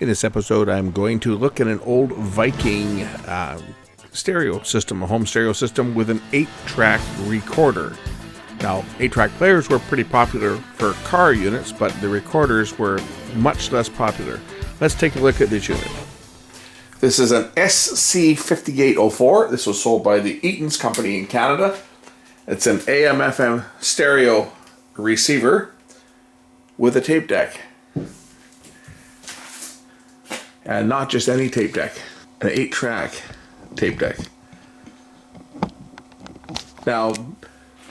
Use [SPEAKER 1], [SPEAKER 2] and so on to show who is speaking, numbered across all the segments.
[SPEAKER 1] In this episode, I'm going to look at an old Viking stereo system, a home stereo system with an 8-track recorder. Now, 8-track players were pretty popular for car units, but the recorders were much less popular. Let's take a look at this unit. This is an SC5894. This was sold by the Eaton's company in Canada. It's an AM/FM stereo receiver with a tape deck. And not just any tape deck, an 8-track tape deck. Now,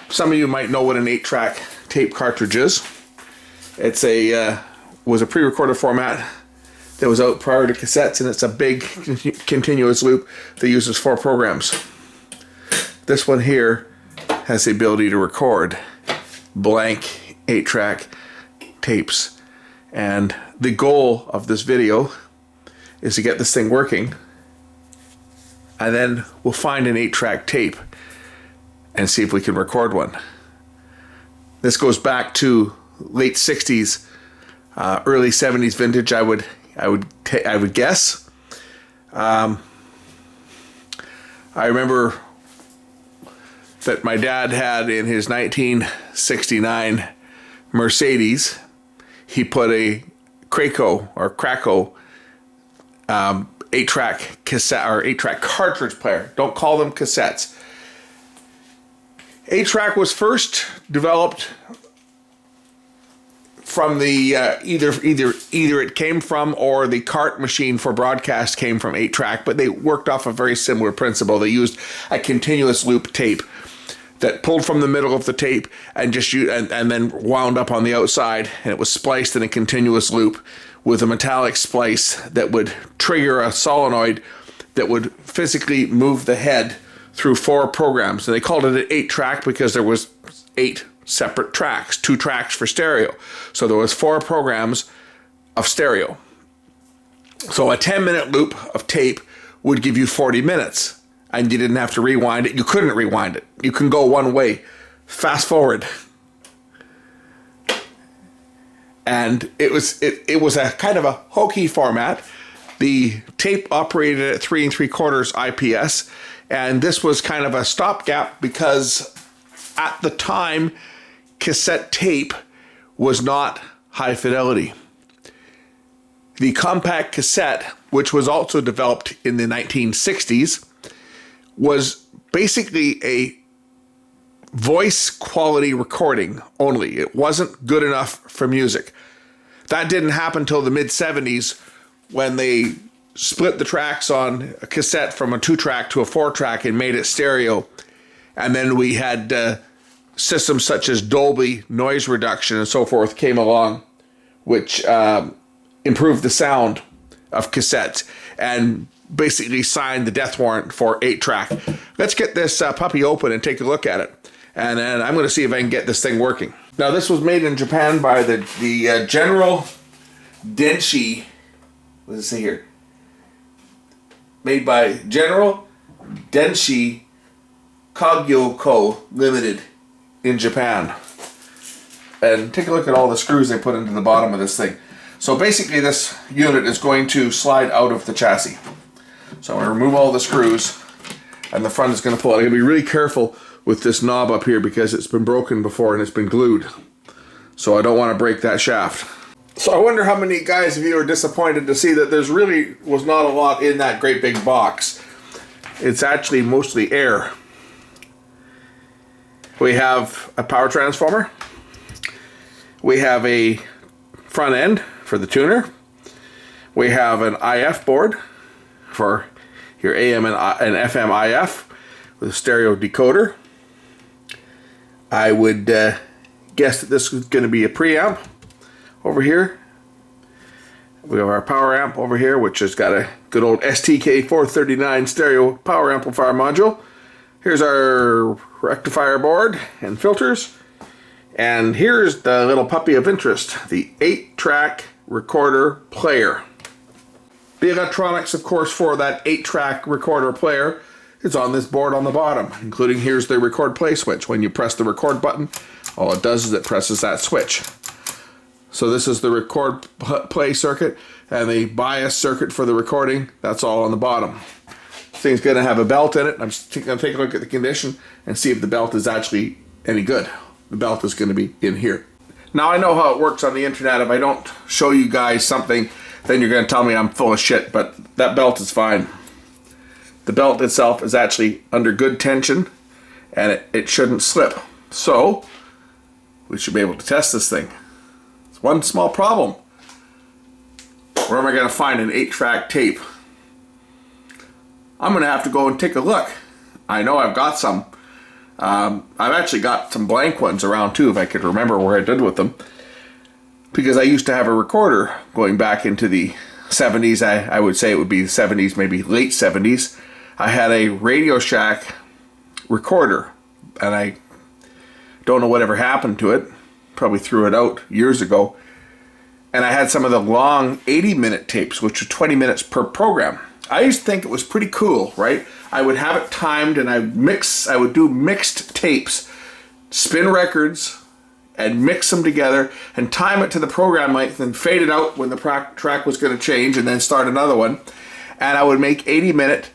[SPEAKER 1] some of you might know what an 8-track tape cartridge is. It's was a pre-recorded format that was out prior to cassettes, and it's a big continuous loop that uses 4 programs. This one here has the ability to record blank 8-track tapes. And the goal of this video is to get this thing working, and then we'll find an 8-track tape and see if we can record one. This goes back to late 60s, early 70s vintage, I would guess. I remember that my dad had in his 1969 Mercedes, he put a Krakow 8-track cassette or 8-track cartridge player. Don't call them cassettes. 8-track was first developed from the either it came from, or the cart machine for broadcast came from 8-track, but they worked off a very similar principle. They used a continuous loop tape that pulled from the middle of the tape and just and then wound up on the outside, and it was spliced in a continuous loop with a metallic splice that would trigger a solenoid that would physically move the head through 4 programs. And they called it an 8-track because there was 8 separate tracks, 2 tracks for stereo. So there was 4 programs of stereo. So a 10-minute loop of tape would give you 40 minutes, and you didn't have to rewind it. You couldn't rewind it. You can go one way, fast forward. And it was a kind of a hokey format. The tape operated at 3 3/4 IPS, and this was kind of a stopgap because at the time, cassette tape was not high fidelity. The compact cassette, which was also developed in the 1960s, was basically a voice quality recording only. It wasn't good enough for music. That didn't happen until the mid-70s, when they split the tracks on a cassette from a 2-track to a 4-track and made it stereo. And then we had systems such as Dolby noise reduction and so forth came along, which improved the sound of cassettes and basically signed the death warrant for 8-track. Let's get this puppy open and take a look at it. And then I'm going to see if I can get this thing working. Now, this was made in Japan by the General Denshi. What does it say here? Made by General Denshi Kogyo Co. Limited in Japan. And take a look at all the screws they put into the bottom of this thing. So basically, this unit is going to slide out of the chassis. So I'm going to remove all the screws, and the front is going to pull out. I'm going to be really careful with this knob up here because it's been broken before and it's been glued. So I don't want to break that shaft. So I wonder how many guys of you are disappointed to see that there's really was not a lot in that great big box. It's actually mostly air. We have a power transformer. We have a front end for the tuner. We have an IF board for your AM and FM IF with a stereo decoder. I would guess that this is going to be a preamp over here. We have our power amp over here, which has got a good old STK439 stereo power amplifier module. Here's our rectifier board and filters. And here's the little puppy of interest, the 8-track recorder player. The electronics, of course, for that 8-track recorder player is on this board on the bottom, including here's the record play switch. When you press the record button, all it does is it presses that switch. So this is the record play circuit and the bias circuit for the recording. That's all on the bottom. This thing's going to have a belt in it. I'm just going to take a look at the condition and see if the belt is actually any good. The belt is going to be in here. Now I know how it works on the internet. If I don't show you guys something, then you're going to tell me I'm full of shit, but that belt is fine. The belt itself is actually under good tension and it shouldn't slip. So we should be able to test this thing. It's one small problem. Where am I going to find an 8-track tape? I'm going to have to go and take a look. I know I've got some. I've actually got some blank ones around too, if I could remember where I did with them. Because I used to have a recorder going back into the 70s. I would say it would be the 70s, maybe late 70s. I had a Radio Shack recorder, and I don't know whatever happened to it. Probably threw it out years ago. And I had some of the long 80-minute tapes, which were 20 minutes per program. I used to think it was pretty cool, right? I would have it timed, and I would do mixed tapes, spin records, and mix them together, and time it to the program length, and fade it out when the track was going to change, and then start another one. And I would make 80-minute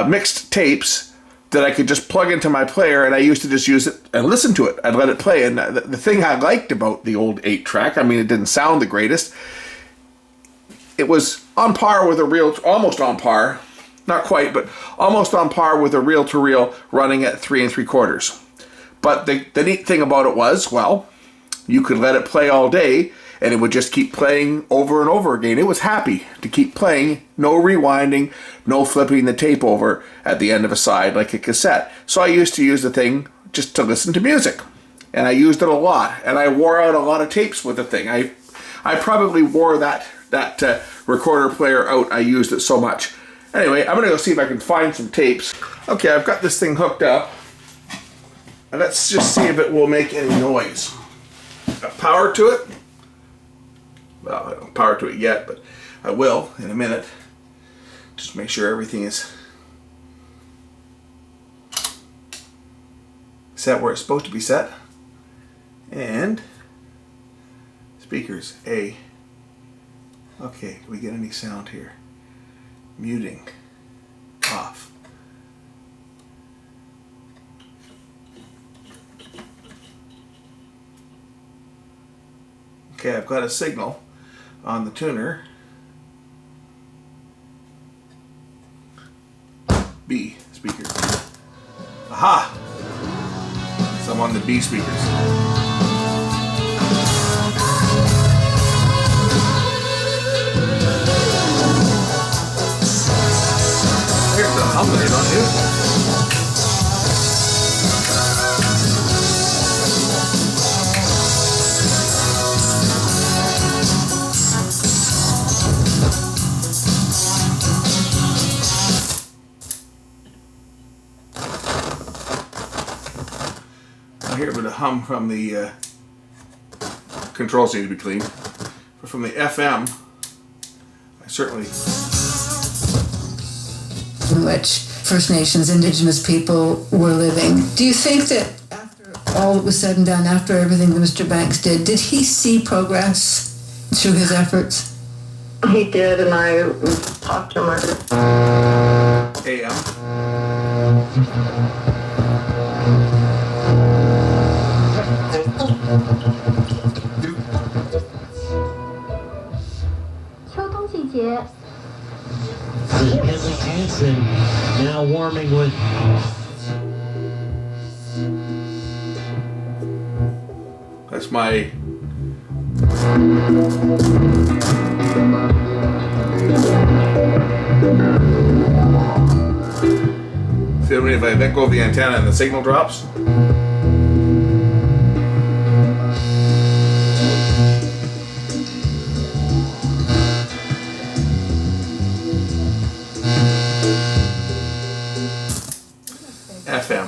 [SPEAKER 1] mixed tapes that I could just plug into my player, and I used to just use it and listen to it. I'd let it play, and the thing I liked about the old 8-track, I mean, it didn't sound the greatest. It was on par with a reel, almost on par, not quite, but almost on par with a reel-to-reel running at 3 3/4. But the neat thing about it was, well, you could let it play all day, and it would just keep playing over and over again. It was happy to keep playing, no rewinding, no flipping the tape over at the end of a side like a cassette. So I used to use the thing just to listen to music, and I used it a lot, and I wore out a lot of tapes with the thing. I probably wore that recorder player out. I used it so much. Anyway, I'm gonna go see if I can find some tapes. Okay, I've got this thing hooked up, and let's just see if it will make any noise. Got power to it. Well, I don't power to it yet, but I will in a minute. Just make sure everything is set where it's supposed to be set. And speakers A. Okay, do we get any sound here? Muting off. Okay, I've got a signal on the tuner. B speakers. Aha! So I'm on the B speakers. Here's the hum that I don't do. I hear a bit of hum from the controls need to be clean, but from the FM, I certainly.
[SPEAKER 2] In which First Nations, Indigenous people were living. Do you think that after all that was said and done, after everything that Mr. Banks did he see progress through his efforts?
[SPEAKER 3] He did, and I talked to him.
[SPEAKER 1] AM.
[SPEAKER 4] Henley Hansen now warming with
[SPEAKER 1] That's my see if I let go of the antenna and the signal drops. FM.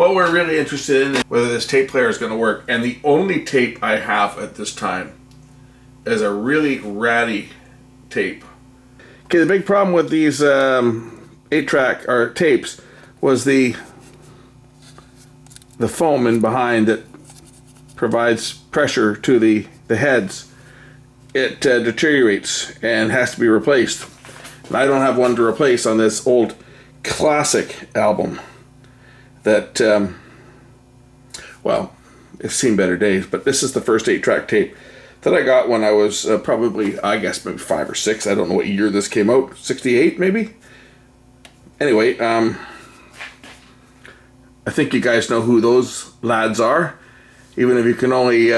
[SPEAKER 1] What we're really interested in is whether this tape player is going to work, and the only tape I have at this time is a really ratty tape. Okay, the big problem with these 8-track or tapes was the foam in behind that provides pressure to the heads. It deteriorates and has to be replaced. And I don't have one to replace on this old classic album that, well, it's seen better days, but this is the first 8-track tape that I got when I was probably, I guess, maybe 5 or 6. I don't know what year this came out. 68, maybe? Anyway, I think you guys know who those lads are, even if you can only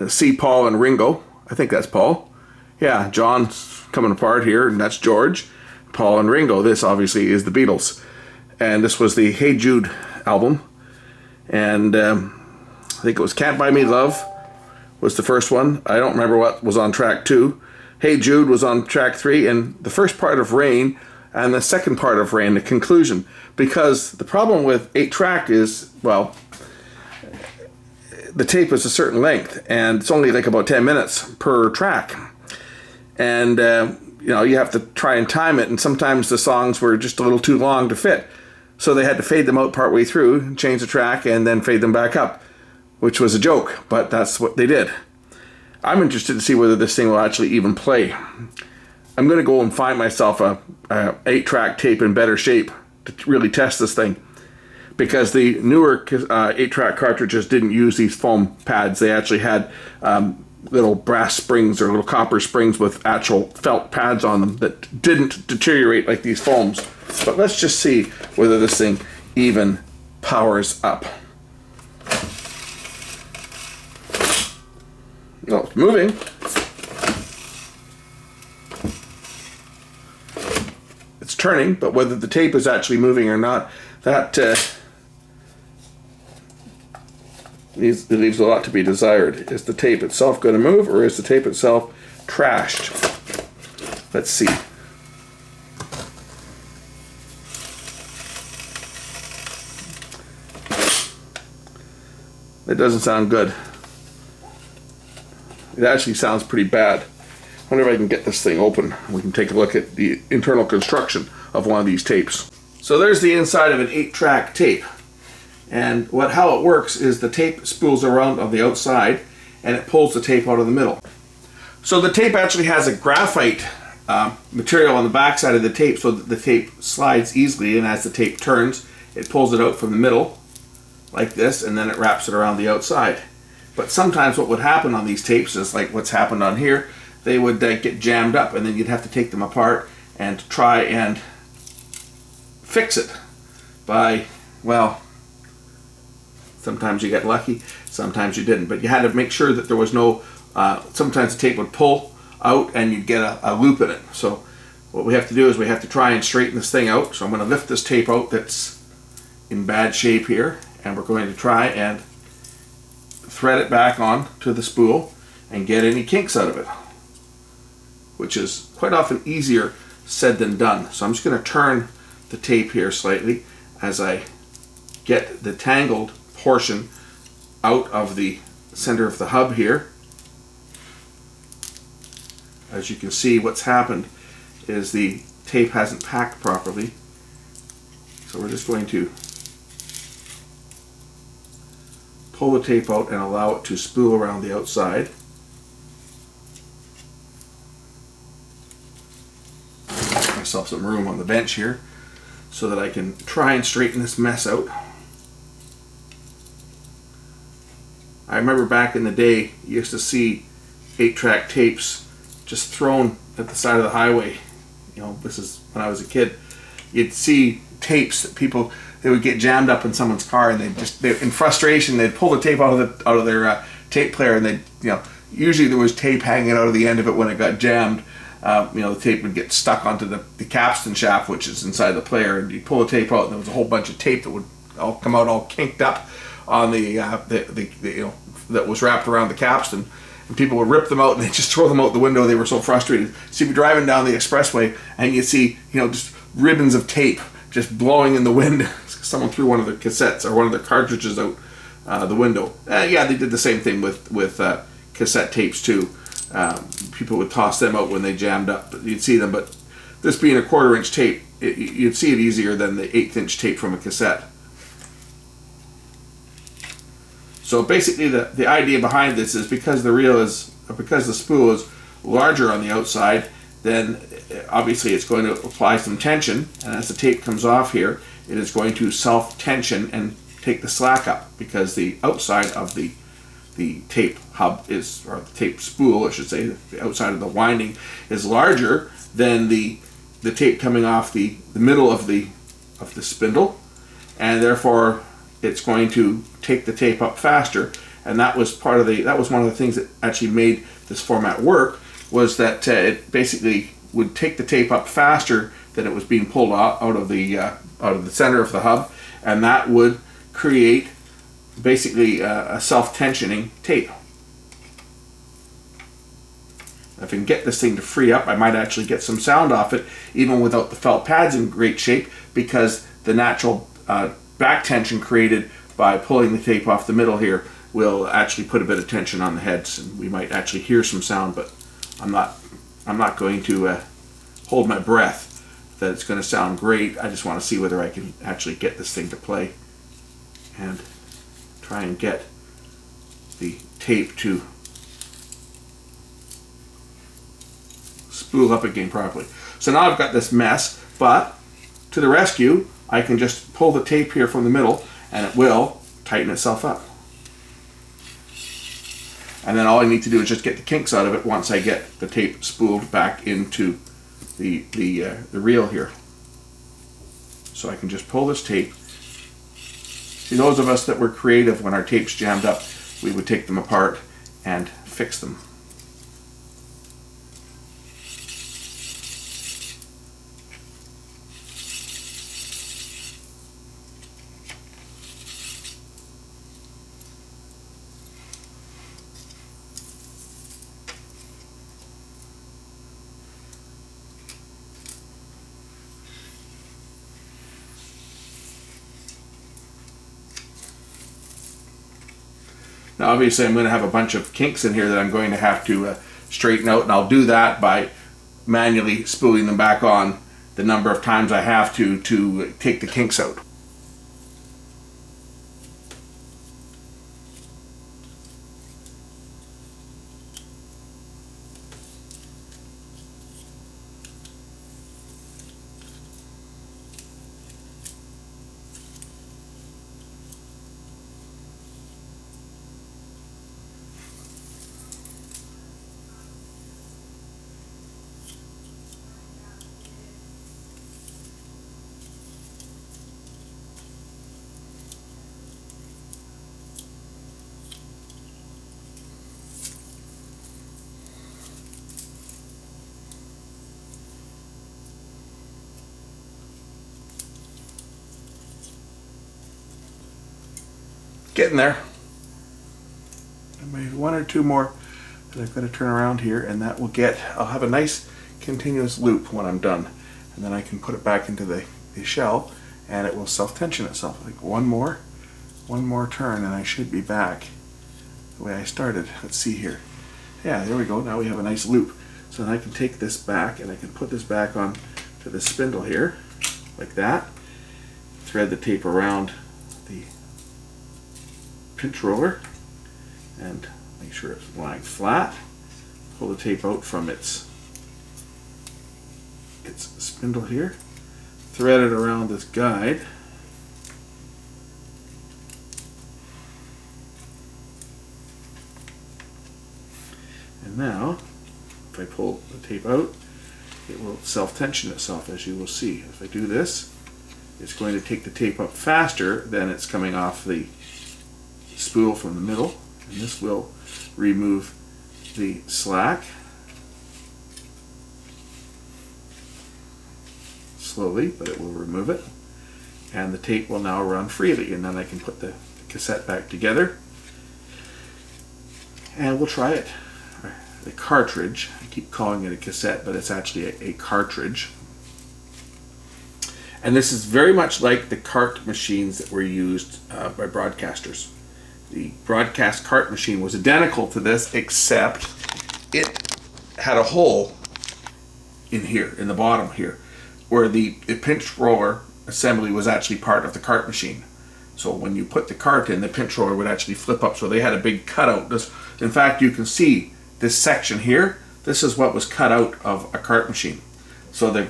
[SPEAKER 1] see Paul and Ringo. I think that's Paul. Yeah, John's coming apart here, and that's George. Paul and Ringo. This, obviously, is the Beatles. And this was the Hey Jude album. And I think it was Can't Buy Me Love was the first one. I don't remember what was on track 2. Hey Jude was on track 3, and the first part of Rain and the second part of Rain, the conclusion. Because the problem with 8-track is, well, the tape is a certain length, and it's only like about 10 minutes per track. And, you know, you have to try and time it, and sometimes the songs were just a little too long to fit. So they had to fade them out partway through, change the track, and then fade them back up, which was a joke, but that's what they did. I'm interested to see whether this thing will actually even play. I'm going to go and find myself a 8-track tape in better shape to really test this thing, because the newer 8-track cartridges didn't use these foam pads. They actually had little brass springs or little copper springs with actual felt pads on them that didn't deteriorate like these foams. But let's just see whether this thing even powers up. No, it's moving. It's turning, but whether the tape is actually moving or not, that leaves a lot to be desired. Is the tape itself going to move, or is the tape itself trashed? Let's see. It doesn't sound good. It actually sounds pretty bad. I wonder if I can get this thing open. We can take a look at the internal construction of one of these tapes. So there's the inside of an 8-track tape. And how it works is the tape spools around on the outside, and it pulls the tape out of the middle. So the tape actually has a graphite material on the back side of the tape, so that the tape slides easily, and as the tape turns, it pulls it out from the middle, like this, and then it wraps it around the outside. But sometimes what would happen on these tapes is like what's happened on here. They would get jammed up, and then you'd have to take them apart and try and fix it by, well, sometimes you get lucky, sometimes you didn't. But you had to make sure that there was no, sometimes the tape would pull out and you'd get a loop in it. So what we have to do is we have to try and straighten this thing out. So I'm going to lift this tape out that's in bad shape here, and we're going to try and thread it back on to the spool and get any kinks out of it, which is quite often easier said than done. So I'm just going to turn the tape here slightly as I get the tangled portion out of the center of the hub here. As you can see, what's happened is the tape hasn't packed properly. So we're just going to pull the tape out and allow it to spool around the outside. Give myself some room on the bench here so that I can try and straighten this mess out. I remember back in the day, you used to see 8-track tapes just thrown at the side of the highway. You know, this is when I was a kid. You'd see tapes that people, they would get jammed up in someone's car, and in frustration, they'd pull the tape out of their tape player, and usually there was tape hanging out of the end of it when it got jammed. The tape would get stuck onto the capstan shaft, which is inside the player, and you pull the tape out, and there was a whole bunch of tape that would all come out all kinked up on that was wrapped around the capstan, and people would rip them out and they just throw them out the window. They were so frustrated. So you'd be driving down the expressway and you'd see just ribbons of tape just blowing in the wind. someone threw one of the cassettes or one of the cartridges out the window. Yeah, they did the same thing with cassette tapes too. People would toss them out when they jammed up. You'd see them, but this being a 1/4-inch tape, you'd see it easier than the 1/8-inch tape from a cassette. So basically, the idea behind this is because the spool is larger on the outside, then obviously it's going to apply some tension, and as the tape comes off here, it is going to self-tension and take the slack up, because the outside of the tape hub is, or the tape spool, I should say, the outside of the winding is larger than the tape coming off the middle of the spindle, and therefore it's going to take the tape up faster. And that was one of the things that actually made this format work, was that it basically would take the tape up faster than it was being pulled out of the center of the hub, and that would create basically a self-tensioning tape. If I can get this thing to free up, I might actually get some sound off it, even without the felt pads in great shape, because the natural back tension created by pulling the tape off the middle here will actually put a bit of tension on the heads, and we might actually hear some sound, but I'm not going to hold my breath that it's going to sound great. I just want to see whether I can actually get this thing to play and try and get the tape to spool up again properly. So now I've got this mess, but to the rescue, I can just pull the tape here from the middle and it will tighten itself up. And then all I need to do is just get the kinks out of it once I get the tape spooled back into the reel here. So I can just pull this tape. See, those of us that were creative, when our tapes jammed up, we would take them apart and fix them. Now obviously I'm going to have a bunch of kinks in here that I'm going to have to straighten out, and I'll do that by manually spooling them back on the number of times I have to take the kinks out. Getting there. Maybe one or two more that I've got to turn around here, and that will get, I'll have a nice continuous loop when I'm done, and then I can put it back into the shell and it will self-tension itself. Like one more turn and I should be back the way I started. Let's see here. Yeah, there we go. Now we have a nice loop. So then I can take this back and I can put this back on to the spindle here, like that. Thread the tape around the pinch roller and make sure it's lying flat. Pull the tape out from its spindle here. Thread it around this guide. And now, if I pull the tape out, it will self-tension itself, as you will see. If I do this, it's going to take the tape up faster than it's coming off the spool from the middle, and this will remove the slack slowly, but it will remove it, and the tape will now run freely, and then I can put the cassette back together and we'll try it. The cartridge, I keep calling it a cassette, but it's actually a cartridge, And this is very much like the cart machines that were used by broadcasters. The broadcast cart machine was identical to this, except it had a hole in here, in the bottom here, where the pinch roller assembly was actually part of the cart machine. So when you put the cart in, the pinch roller would actually flip up. So they had a big cutout. In fact, you can see this section here. This is what was cut out of a cart machine. So the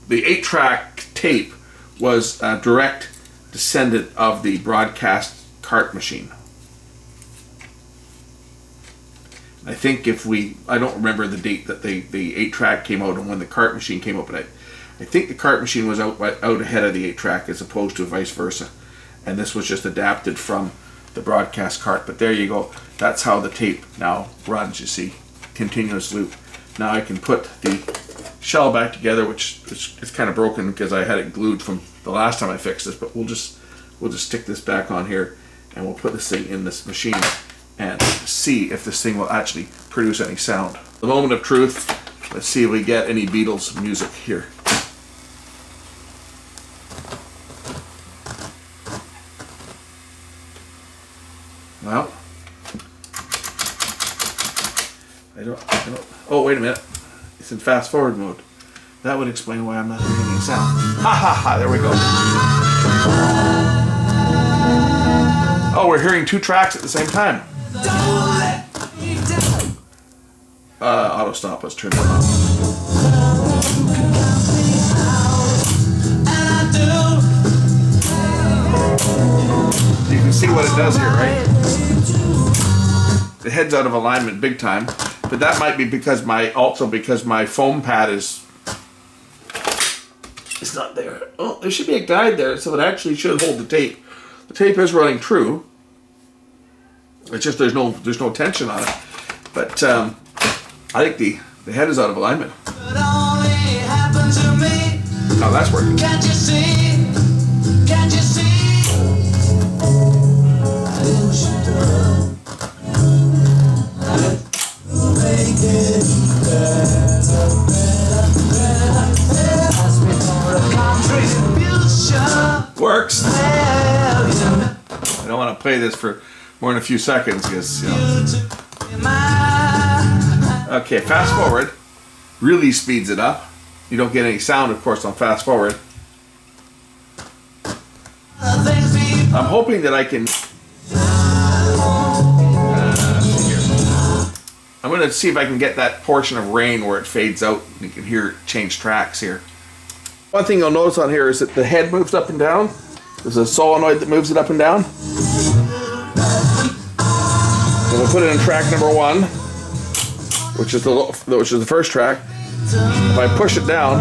[SPEAKER 1] 8-track tape was a direct descendant of the broadcast cart machine. I think I don't remember the date that the 8-track came out and when the cart machine came out, but I think the cart machine was out ahead of the 8-track as opposed to vice versa. And this was just adapted from the broadcast cart. But there you go. That's how the tape now runs, you see. Continuous loop. Now I can put the shell back together, which is kind of broken because I had it glued from the last time I fixed this, but we'll just stick this back on here and we'll put this thing in this machine and see if this thing will actually produce any sound. The moment of truth. Let's see if we get any Beatles music here. Well, I don't, oh, wait a minute. It's in fast forward mode. That would explain why I'm not hearing any sound. Ha ha ha, there we go. Oh, we're hearing 2 tracks at the same time. Auto stop, let's turn that on. You can see what it does here, right? The head's out of alignment big time, but that might be because my foam pad is not there. Oh, there should be a guide there, so it actually should hold the tape. The tape is running true. It's just there's no tension on it. But I think the head is out of alignment. Oh, that's working. Can't you see? Can't you see? Works. I don't want to play this for more than a few seconds because, you know. Okay, fast forward really speeds it up. You don't get any sound, of course, on fast forward. I'm hoping that I can. I'm going to see if I can get that portion of Rain where it fades out. You can hear it change tracks here. One thing you'll notice on here is that the head moves up and down. There's a solenoid that moves it up and down. And we'll put it in track number 1, which is the first track. If I push it down,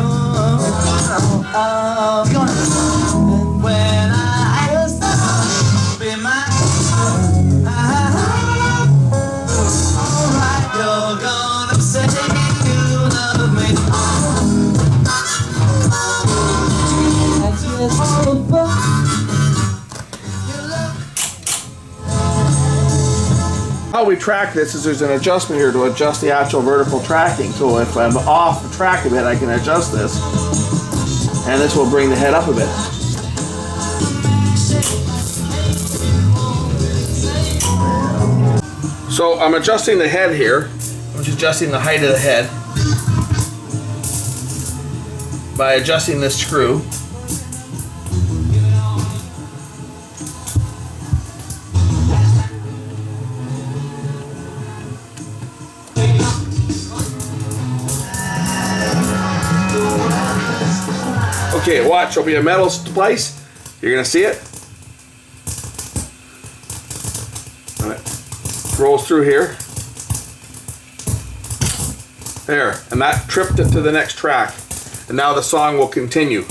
[SPEAKER 1] how we track this is there's an adjustment here to adjust the actual vertical tracking. So if I'm off the track a bit, I can adjust this, and this will bring the head up a bit. So I'm adjusting the head here. I'm just adjusting the height of the head by adjusting this screw. Okay, watch, there'll be a metal splice. You're gonna see it. All right. Rolls through here. There, and that tripped it to the next track. And now the song will continue.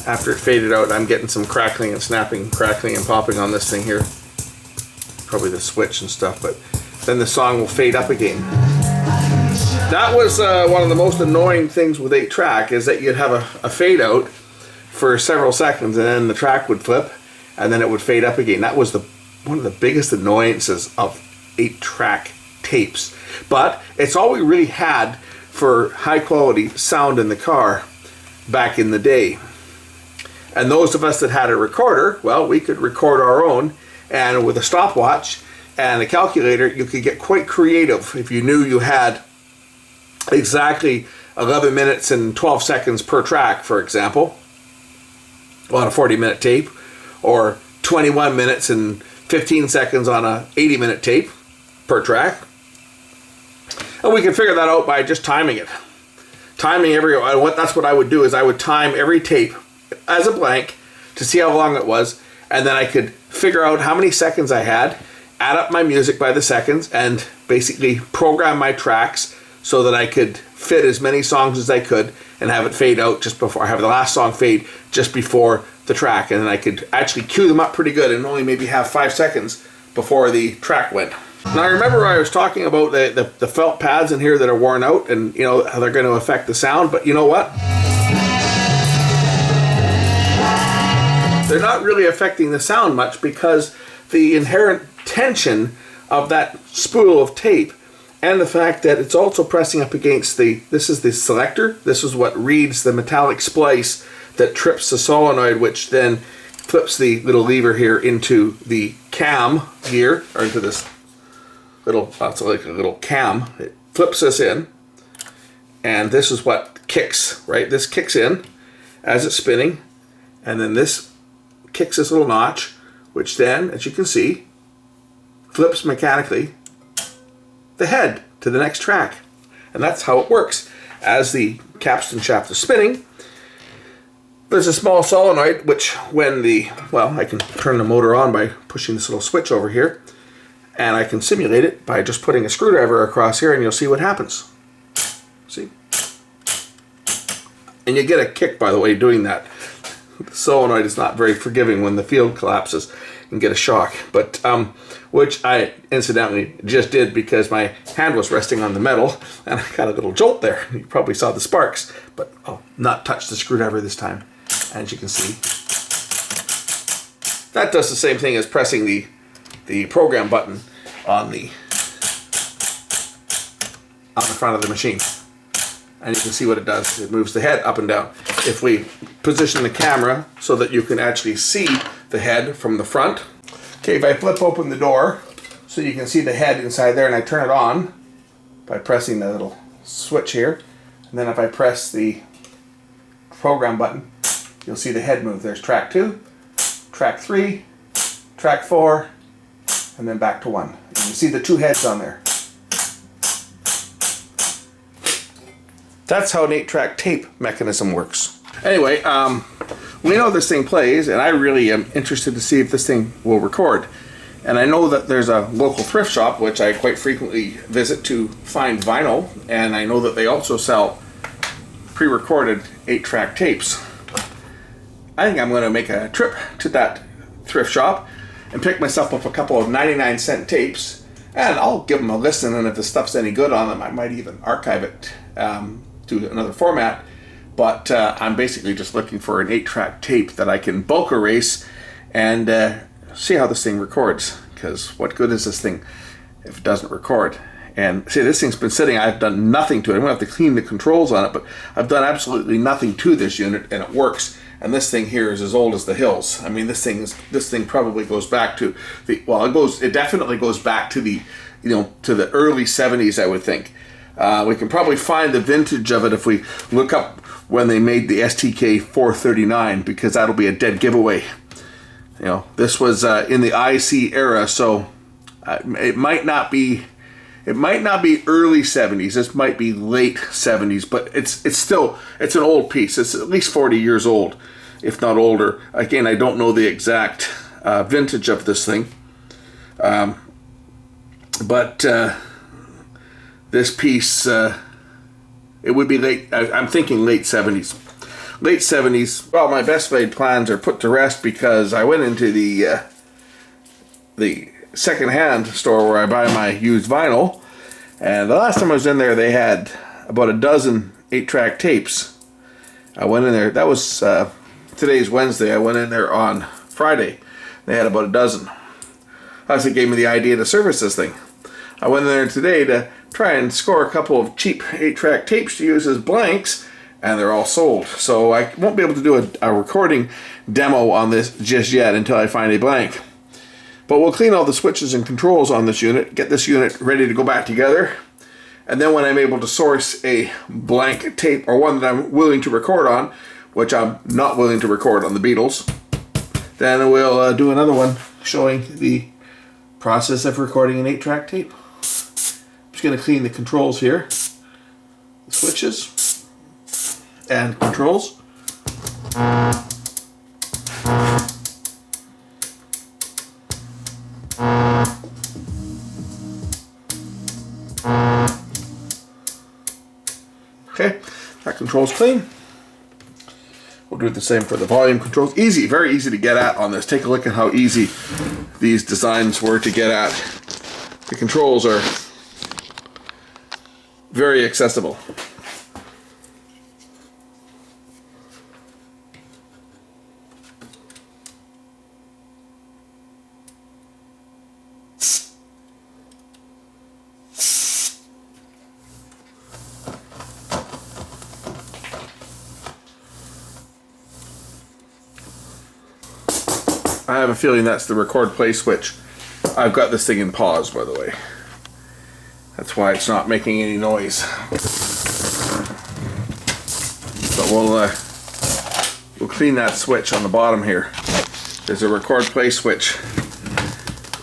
[SPEAKER 1] After it faded out, I'm getting some crackling and snapping, crackling and popping on this thing here. Probably the switch and stuff, but then the song will fade up again. That was one of the most annoying things with 8-track, is that you'd have a fade out for several seconds and then the track would flip and then it would fade up again. That was one of the biggest annoyances of 8-track tapes. But it's all we really had for high quality sound in the car back in the day. And those of us that had a recorder, well, we could record our own, and with a stopwatch and a calculator, you could get quite creative if you knew you had exactly 11 minutes and 12 seconds per track, for example, on a 40-minute tape, or 21 minutes and 15 seconds on a 80-minute tape per track. And we can figure that out by just timing it. That's what I would do, is I would time every tape as a blank to see how long it was, and then I could figure out how many seconds I had, add up my music by the seconds, and basically program my tracks so that I could fit as many songs as I could and have it fade out just before, have the last song fade just before the track, and then I could actually cue them up pretty good and only maybe have 5 seconds before the track went. Now, I remember I was talking about the felt pads in here that are worn out, and you know how they're going to affect the sound, but you know what? They're not really affecting the sound much, because the inherent tension of that spool of tape and the fact that it's also pressing up against this is the selector, this is what reads the metallic splice that trips the solenoid, which then flips the little lever here into the cam here, or into this little, it's like a little cam. It flips this in, and this is what kicks, right? This kicks in as it's spinning, and then this kicks this little notch, which then, as you can see, flips mechanically the head to the next track. And that's how it works. As the capstan shaft is spinning, there's a small solenoid, which when I can turn the motor on by pushing this little switch over here, and I can simulate it by just putting a screwdriver across here, and you'll see what happens. See? And you get a kick, by the way, doing that. The solenoid is not very forgiving when the field collapses and get a shock, but which I incidentally just did because my hand was resting on the metal and I got a little jolt there. You probably saw the sparks, but I'll not touch the screwdriver this time. As you can see, that does the same thing as pressing the program button on the front of the machine. And you can see what it does. It moves the head up and down. If we position the camera so that you can actually see the head from the front. Okay, if I flip open the door so you can see the head inside there, and I turn it on by pressing the little switch here, and then if I press the program button, you'll see the head move. There's track 2, track 3, track 4, and then back to 1. And you see the 2 heads on there. That's how an 8-track tape mechanism works. Anyway, we know this thing plays, and I really am interested to see if this thing will record. And I know that there's a local thrift shop, which I quite frequently visit to find vinyl, and I know that they also sell pre-recorded 8-track tapes. I think I'm going to make a trip to that thrift shop and pick myself up a couple of 99-cent tapes, and I'll give them a listen, and if the stuff's any good on them, I might even archive it to another format. But I'm basically just looking for an 8-track tape that I can bulk erase and see how this thing records, because what good is this thing if it doesn't record? And see, this thing's been sitting, I've done nothing to it. I'm going to have to clean the controls on it, but I've done absolutely nothing to this unit, and it works. And this thing here is as old as the hills. I mean, this thing probably goes back to it definitely goes back to the early 70s, I would think. We can probably find the vintage of it if we look up when they made the STK439, because that'll be a dead giveaway. You know, this was in the IC era, so it might not be early 70s. This might be late 70s, but it's an old piece. It's at least 40 years old, if not older. Again, I don't know the exact vintage of this thing, but this piece, it would be late. I'm thinking late 70s. Late 70s. Well, my best laid plans are put to rest because I went into the second-hand store where I buy my used vinyl, and the last time I was in there, they had about a dozen 8-track tapes. I went in there. That was today's Wednesday. I went in there on Friday. They had about a dozen. That's what gave me the idea to service this thing. I went in there today to try and score a couple of cheap 8-track tapes to use as blanks, and they're all sold. So I won't be able to do a recording demo on this just yet until I find a blank. But we'll clean all the switches and controls on this unit, get this unit ready to go back together, and then when I'm able to source a blank tape, or one that I'm willing to record on, which I'm not willing to record on the Beatles, then we'll do another one showing the process of recording an 8-track tape. I'm just going to clean the controls here, the switches and controls. Okay, that control's clean. We'll do the same for the volume controls. Easy, very easy to get at on this. Take a look at how easy these designs were to get at. The controls are very accessible. I have a feeling that's the record play switch. I've got this thing in pause, by the way. That's why it's not making any noise. But we'll clean that switch on the bottom here. There's a record play switch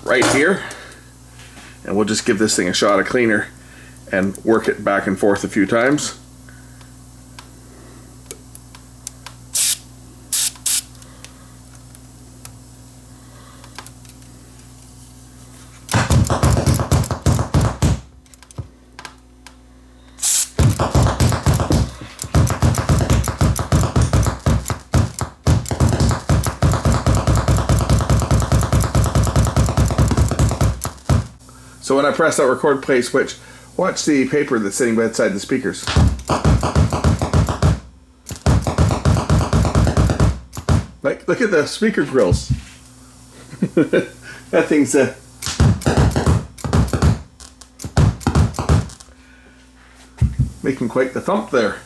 [SPEAKER 1] right here, and we'll just give this thing a shot of cleaner and work it back and forth a few times. So when I press that record play switch, watch the paper that's sitting beside the speakers. Like, look at the speaker grills. That thing's making quite the thump there.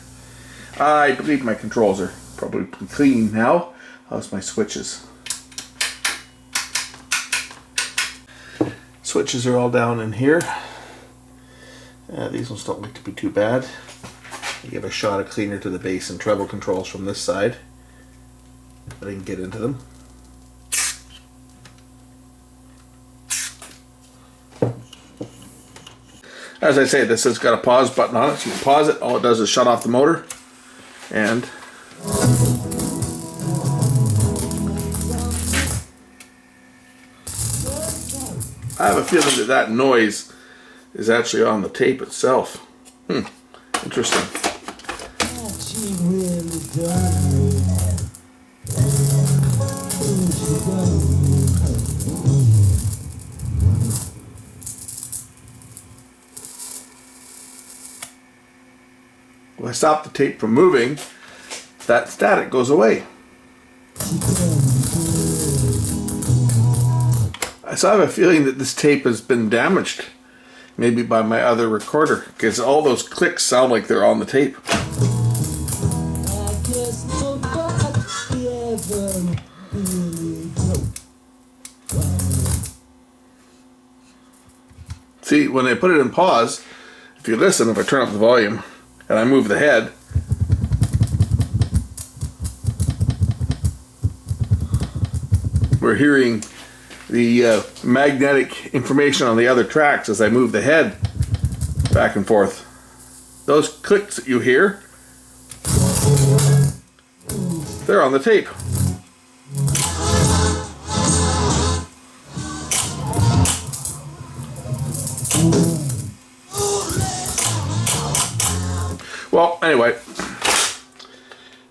[SPEAKER 1] I believe my controls are probably clean now. How's my switches? Switches are all down in here. These ones don't look to be too bad. You give a shot of cleaner to the bass and treble controls from this side, but I can get into them. As I say, this has got a pause button on it, so you can pause it. All it does is shut off the motor, and I have a feeling that noise is actually on the tape itself. Interesting. When I stop the tape from moving, that static goes away. So I have a feeling that this tape has been damaged, maybe by my other recorder, because all those clicks sound like they're on the tape. See, when I put it in pause, if you listen, if I turn up the volume and I move the head, we're hearing the magnetic information on the other tracks as I move the head back and forth. Those clicks that you hear, they're on the tape. Well, anyway,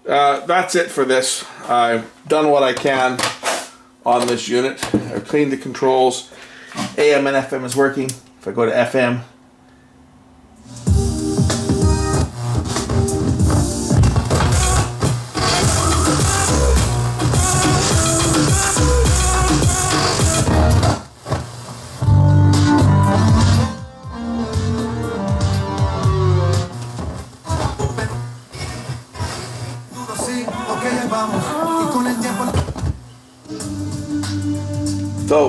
[SPEAKER 1] that's it for this. I've done what I can on this unit. I've cleaned the controls. AM and FM is working. If I go to FM, So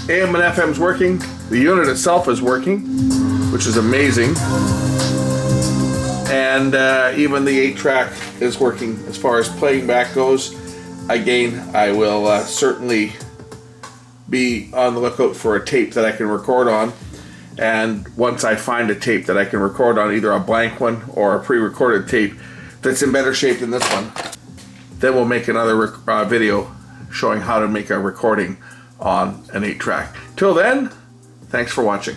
[SPEAKER 1] AM and FM's working. The unit itself is working, which is amazing. And even the 8-track is working as far as playing back goes. Again, I will certainly be on the lookout for a tape that I can record on. And once I find a tape that I can record on, either a blank one or a pre-recorded tape that's in better shape than this one, then we'll make another video showing how to make a recording on an 8-track. Till then, thanks for watching.